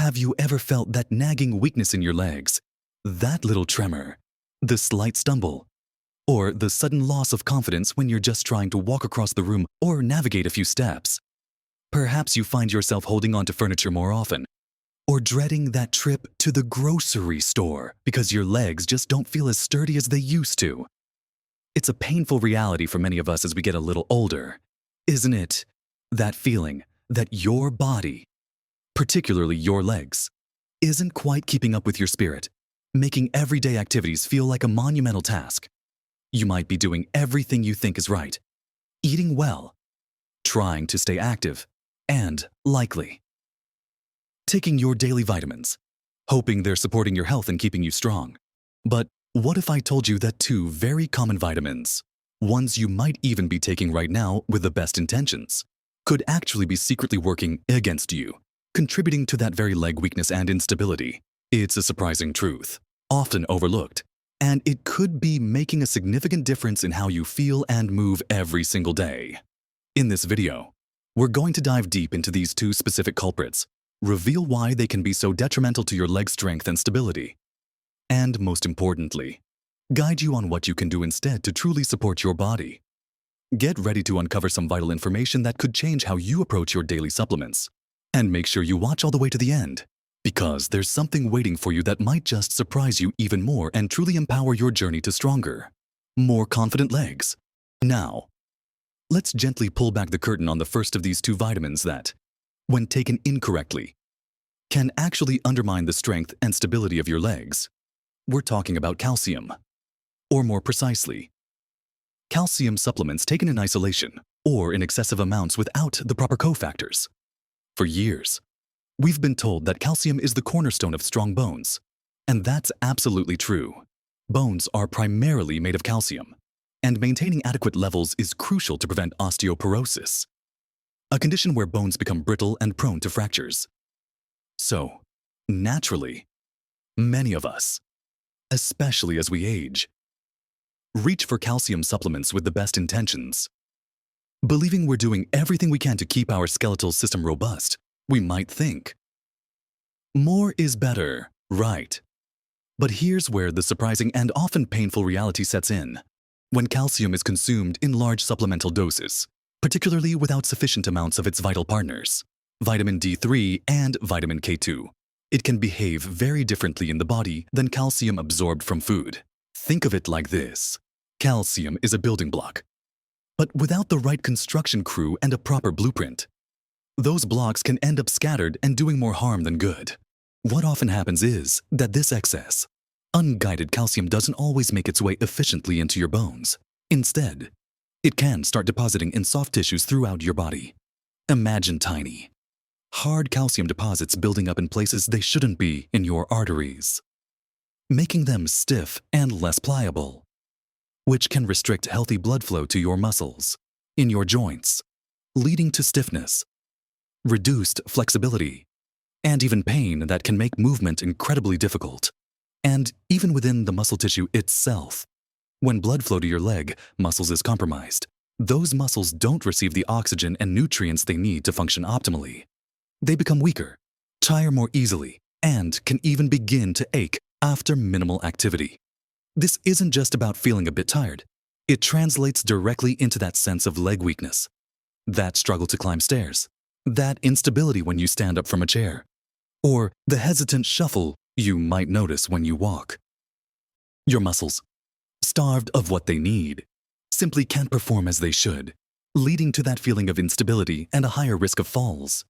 Have you ever felt that nagging weakness in your legs? That little tremor, the slight stumble, or the sudden loss of confidence when you're just trying to walk across the room or navigate a few steps? Perhaps you find yourself holding on to furniture more often, or dreading that trip to the grocery store because your legs just don't feel as sturdy as they used to. It's a painful reality for many of us as we get a little older, isn't it? That feeling that your body, particularly your legs, isn't quite keeping up with your spirit, making everyday activities feel like a monumental task. You might be doing everything you think is right, eating well, trying to stay active, and likely taking your daily vitamins, hoping they're supporting your health and keeping you strong. But what if I told you that two very common vitamins, ones you might even be taking right now with the best intentions, could actually be secretly working against you, contributing to that very leg weakness and instability? It's a surprising truth, often overlooked, and it could be making a significant difference in how you feel and move every single day. In this video, we're going to dive deep into these two specific culprits, reveal why they can be so detrimental to your leg strength and stability, and most importantly, guide you on what you can do instead to truly support your body. Get ready to uncover some vital information that could change how you approach your daily supplements. And make sure you watch all the way to the end, because there's something waiting for you that might just surprise you even more and truly empower your journey to stronger, more confident legs. Now, let's gently pull back the curtain on the first of these two vitamins that, when taken incorrectly, can actually undermine the strength and stability of your legs. We're talking about calcium, or more precisely, calcium supplements taken in isolation or in excessive amounts without the proper cofactors. For years, we've been told that calcium is the cornerstone of strong bones, and that's absolutely true. Bones are primarily made of calcium, and maintaining adequate levels is crucial to prevent osteoporosis, a condition where bones become brittle and prone to fractures. So, naturally, many of us, especially as we age, reach for calcium supplements with the best intentions. Believing we're doing everything we can to keep our skeletal system robust, we might think, more is better, right? But here's where the surprising and often painful reality sets in. When calcium is consumed in large supplemental doses, particularly without sufficient amounts of its vital partners, vitamin D3 and vitamin K2, it can behave very differently in the body than calcium absorbed from food. Think of it like this. Calcium is a building block, but without the right construction crew and a proper blueprint, those blocks can end up scattered and doing more harm than good. What often happens is that this excess, unguided calcium doesn't always make its way efficiently into your bones. Instead, it can start depositing in soft tissues throughout your body. Imagine tiny, hard calcium deposits building up in places they shouldn't be in your arteries, making them stiff and less pliable, which can restrict healthy blood flow to your muscles, in your joints, leading to stiffness, reduced flexibility, and even pain that can make movement incredibly difficult. And even within the muscle tissue itself, when blood flow to your leg muscles is compromised, those muscles don't receive the oxygen and nutrients they need to function optimally. They become weaker, tire more easily, and can even begin to ache after minimal activity. This isn't just about feeling a bit tired. It translates directly into that sense of leg weakness, that struggle to climb stairs, that instability when you stand up from a chair, or the hesitant shuffle you might notice when you walk. Your muscles, starved of what they need, simply can't perform as they should, leading to that feeling of instability and a higher risk of falls.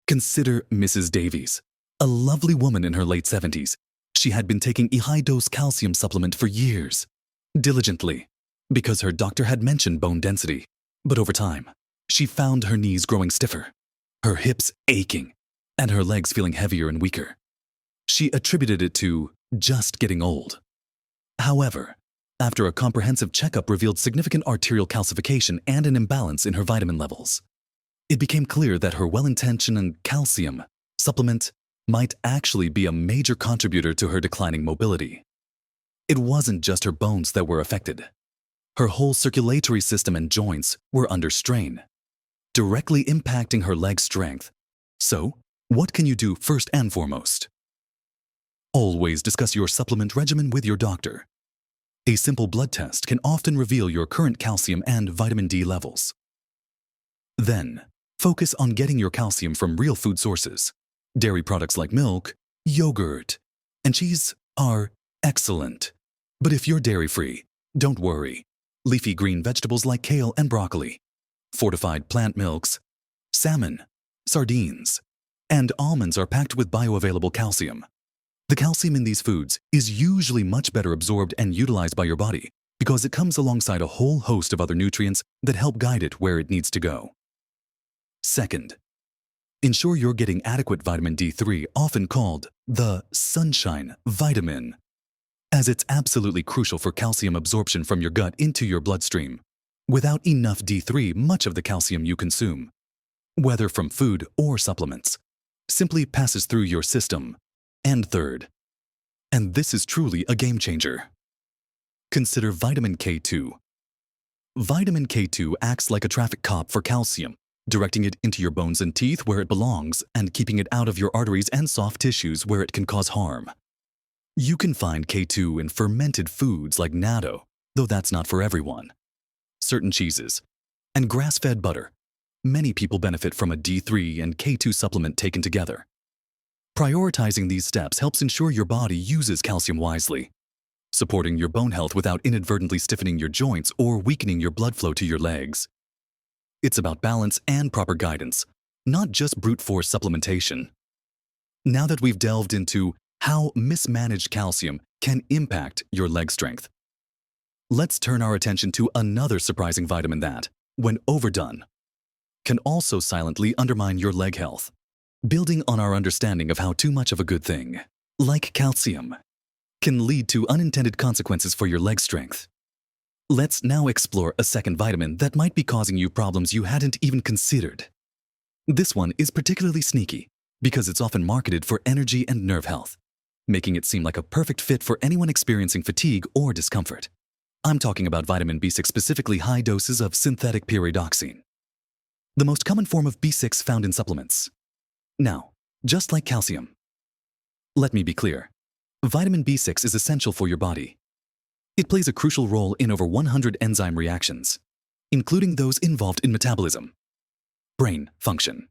Consider Mrs. Davies, a lovely woman in her late 70s. She had been taking a high-dose calcium supplement for years, diligently, because her doctor had mentioned bone density. But over time, she found her knees growing stiffer, her hips aching, and her legs feeling heavier and weaker. She attributed it to just getting old. However, after a comprehensive checkup revealed significant arterial calcification and an imbalance in her vitamin levels, it became clear that her well-intentioned calcium supplement might actually be a major contributor to her declining mobility. It wasn't just her bones that were affected. Her whole circulatory system and joints were under strain, directly impacting her leg strength. So, What can you do first and foremost? Always discuss your supplement regimen with your doctor. A simple blood test can often reveal your current calcium and vitamin D levels. Then, focus on getting your calcium from real food sources. Dairy products like milk, yogurt, and cheese are excellent. But if you're dairy-free, don't worry. Leafy green vegetables like kale and broccoli, fortified plant milks, salmon, sardines, and almonds are packed with bioavailable calcium. The calcium in these foods is usually much better absorbed and utilized by your body because it comes alongside a whole host of other nutrients that help guide it where it needs to go. Second, ensure you're getting adequate vitamin D3, often called the sunshine vitamin, as it's absolutely crucial for calcium absorption from your gut into your bloodstream. Without enough D3, much of the calcium you consume, whether from food or supplements, simply passes through your system. And third, and this is truly a game changer, consider vitamin K2. Vitamin K2 acts like a traffic cop for calcium, directing it into your bones and teeth where it belongs and keeping it out of your arteries and soft tissues where it can cause harm. You can find K2 in fermented foods like natto, though that's not for everyone, certain cheeses, and grass-fed butter. Many people benefit from a D3 and K2 supplement taken together. Prioritizing these steps helps ensure your body uses calcium wisely, supporting your bone health without inadvertently stiffening your joints or weakening your blood flow to your legs. It's about balance and proper guidance, not just brute force supplementation. Now that we've delved into how mismanaged calcium can impact your leg strength, let's turn our attention to another surprising vitamin that, when overdone, can also silently undermine your leg health. Building on our understanding of how too much of a good thing, like calcium, can lead to unintended consequences for your leg strength. Let's now explore a second vitamin that might be causing you problems you hadn't even considered. This one is particularly sneaky because it's often marketed for energy and nerve health, making it seem like a perfect fit for anyone experiencing fatigue or discomfort. I'm talking about vitamin B6, specifically high doses of synthetic pyridoxine, the most common form of B6 found in supplements. Now, just like calcium, let me be clear, vitamin B6 is essential for your body. It plays a crucial role in over 100 enzyme reactions, including those involved in metabolism, brain function,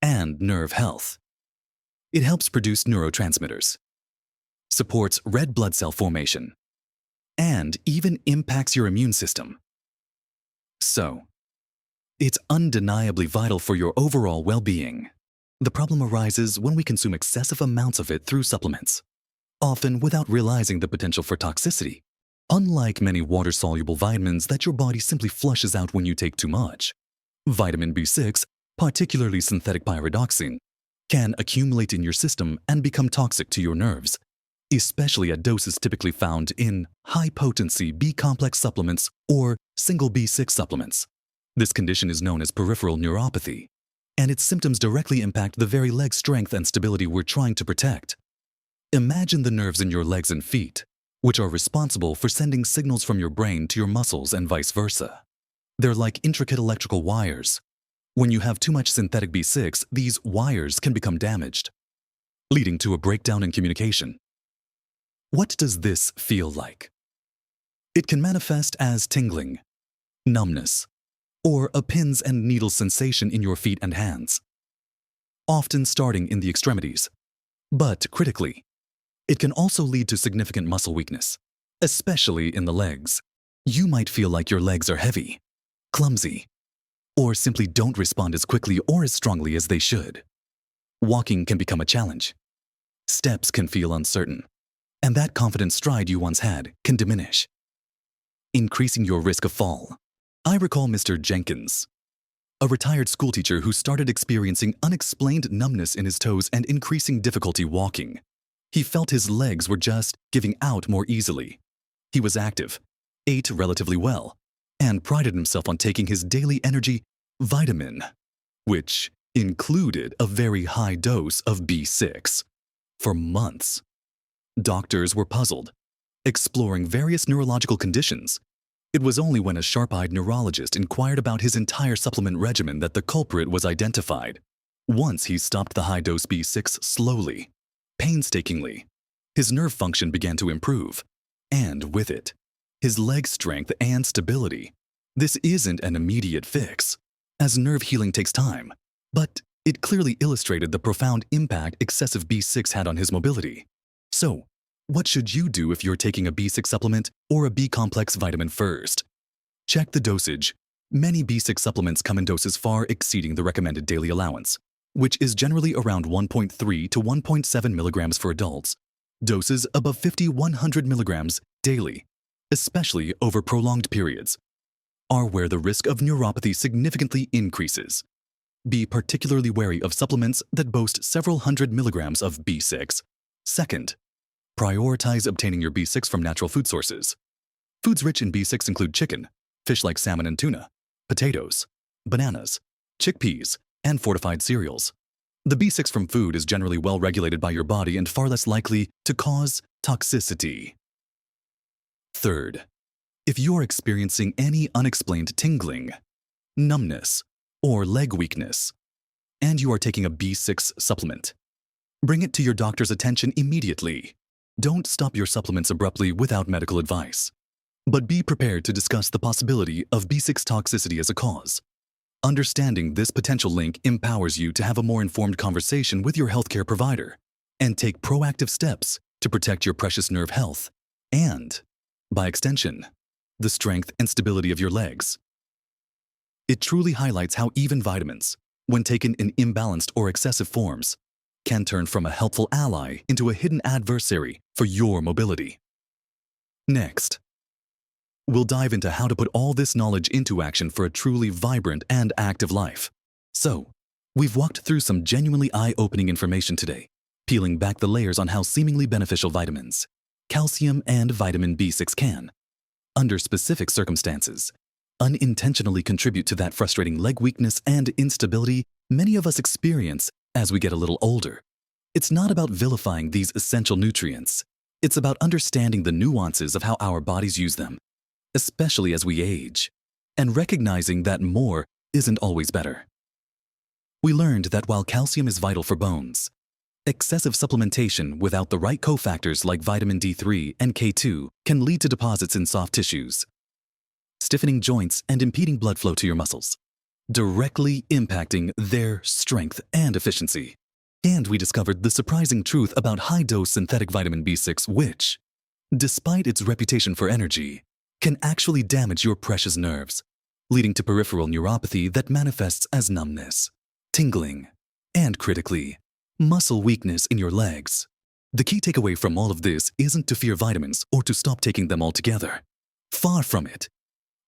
and nerve health. It helps produce neurotransmitters, supports red blood cell formation, and even impacts your immune system. So, it's undeniably vital for your overall well-being. The problem arises when we consume excessive amounts of it through supplements, often without realizing the potential for toxicity. Unlike many water-soluble vitamins that your body simply flushes out when you take too much, vitamin B6, particularly synthetic pyridoxine, can accumulate in your system and become toxic to your nerves, especially at doses typically found in high-potency B-complex supplements or single B6 supplements. This condition is known as peripheral neuropathy, and its symptoms directly impact the very leg strength and stability we're trying to protect. Imagine the nerves in your legs and feet, which are responsible for sending signals from your brain to your muscles and vice versa. They're like intricate electrical wires. When you have too much synthetic B6, these wires can become damaged, leading to a breakdown in communication. What does this feel like? It can manifest as tingling, numbness, or a pins and needles sensation in your feet and hands, often starting in the extremities. But critically, it can also lead to significant muscle weakness, especially in the legs. You might feel like your legs are heavy, clumsy, or simply don't respond as quickly or as strongly as they should. Walking can become a challenge. Steps can feel uncertain, and that confident stride you once had can diminish, increasing your risk of fall. I recall Mr. Jenkins, a retired schoolteacher who started experiencing unexplained numbness in his toes and increasing difficulty walking. He felt his legs were just giving out more easily. He was active, ate relatively well, and prided himself on taking his daily energy vitamin, which included a very high dose of B6, for months. Doctors were puzzled, exploring various neurological conditions. It was only when a sharp-eyed neurologist inquired about his entire supplement regimen that the culprit was identified. Once he stopped the high-dose B6 slowly, painstakingly, his nerve function began to improve, and with it, his leg strength and stability. This isn't an immediate fix, as nerve healing takes time, but it clearly illustrated the profound impact excessive B6 had on his mobility. So, what should you do if you're taking a B6 supplement or a B-complex vitamin first? Check the dosage. Many B6 supplements come in doses far exceeding the recommended daily allowance, which is generally around 1.3 to 1.7 milligrams for adults. Doses above 50-100 milligrams daily, especially over prolonged periods, are where the risk of neuropathy significantly increases. Be particularly wary of supplements that boast several hundred milligrams of B6. Second, prioritize obtaining your B6 from natural food sources. Foods rich in B6 include chicken, fish like salmon and tuna, potatoes, bananas, chickpeas, and fortified cereals. The B6 from food is generally well regulated by your body and far less likely to cause toxicity. Third, if you're experiencing any unexplained tingling, numbness, or leg weakness, and you are taking a B6 supplement, bring it to your doctor's attention immediately. Don't stop your supplements abruptly without medical advice, but be prepared to discuss the possibility of B6 toxicity as a cause. Understanding this potential link empowers you to have a more informed conversation with your healthcare provider and take proactive steps to protect your precious nerve health and, by extension, the strength and stability of your legs. It truly highlights how even vitamins, when taken in imbalanced or excessive forms, can turn from a helpful ally into a hidden adversary for your mobility. Next, we'll dive into how to put all this knowledge into action for a truly vibrant and active life. So, we've walked through some genuinely eye-opening information today, peeling back the layers on how seemingly beneficial vitamins, calcium and vitamin B6 can, under specific circumstances, unintentionally contribute to that frustrating leg weakness and instability many of us experience as we get a little older. It's not about vilifying these essential nutrients. It's about understanding the nuances of how our bodies use them, especially as we age, and recognizing that more isn't always better. We learned that while calcium is vital for bones, excessive supplementation without the right cofactors like vitamin D3 and K2 can lead to deposits in soft tissues, stiffening joints and impeding blood flow to your muscles, directly impacting their strength and efficiency. And we discovered the surprising truth about high-dose synthetic vitamin B6, which, despite its reputation for energy, can actually damage your precious nerves, leading to peripheral neuropathy that manifests as numbness, tingling, and critically, muscle weakness in your legs. The key takeaway from all of this isn't to fear vitamins or to stop taking them altogether. Far from it.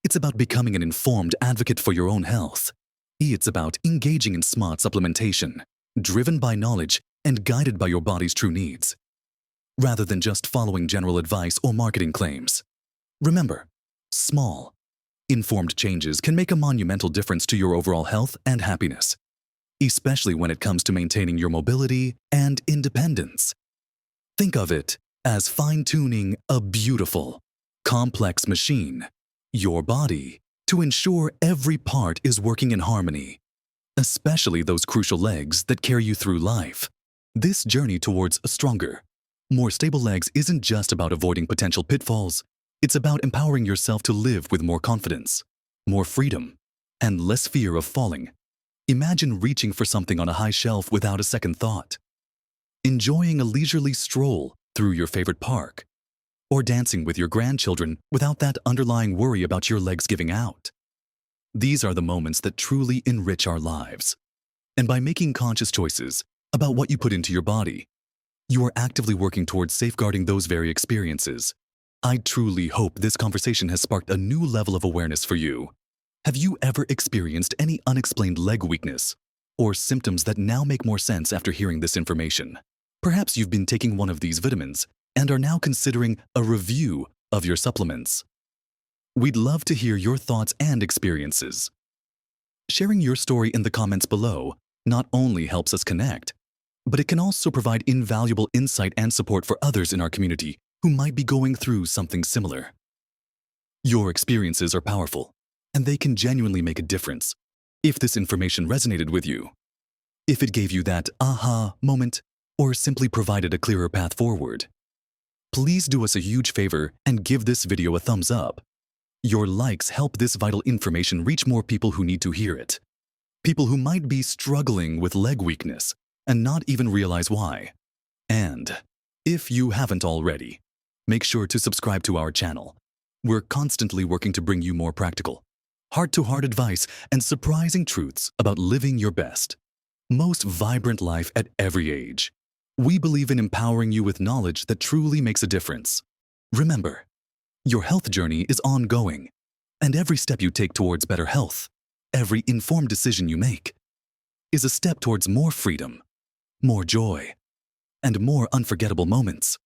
It's about becoming an informed advocate for your own health. It's about engaging in smart supplementation, driven by knowledge and guided by your body's true needs, rather than just following general advice or marketing claims. Remember, small, informed changes can make a monumental difference to your overall health and happiness, especially when it comes to maintaining your mobility and independence. Think of it as fine-tuning a beautiful, complex machine, your body, to ensure every part is working in harmony, especially those crucial legs that carry you through life. This journey towards stronger, more stable legs isn't just about avoiding potential pitfalls. It's about empowering yourself to live with more confidence, more freedom, and less fear of falling. Imagine reaching for something on a high shelf without a second thought, enjoying a leisurely stroll through your favorite park, or dancing with your grandchildren without that underlying worry about your legs giving out. These are the moments that truly enrich our lives. And by making conscious choices about what you put into your body, you are actively working towards safeguarding those very experiences. I truly hope this conversation has sparked a new level of awareness for you. Have you ever experienced any unexplained leg weakness or symptoms that now make more sense after hearing this information? Perhaps you've been taking one of these vitamins and are now considering a review of your supplements. We'd love to hear your thoughts and experiences. Sharing your story in the comments below not only helps us connect, but it can also provide invaluable insight and support for others in our community who might be going through something similar. Your experiences are powerful, and they can genuinely make a difference. If this information resonated with you, if it gave you that aha moment or simply provided a clearer path forward. Please do us a huge favor and give this video a thumbs up. Your likes help this vital information reach more people who need to hear it. People who might be struggling with leg weakness and not even realize why. And if you haven't already, make sure to subscribe to our channel. We're constantly working to bring you more practical, heart-to-heart advice and surprising truths about living your best, most vibrant life at every age. We believe in empowering you with knowledge that truly makes a difference. Remember, your health journey is ongoing, and every step you take towards better health, every informed decision you make, is a step towards more freedom, more joy, and more unforgettable moments.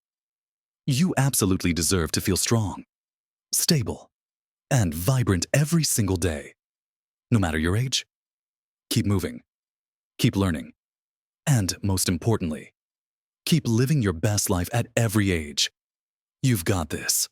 You absolutely deserve to feel strong, stable, and vibrant every single day. No matter your age, keep moving, keep learning, and most importantly, keep living your best life at every age. You've got this.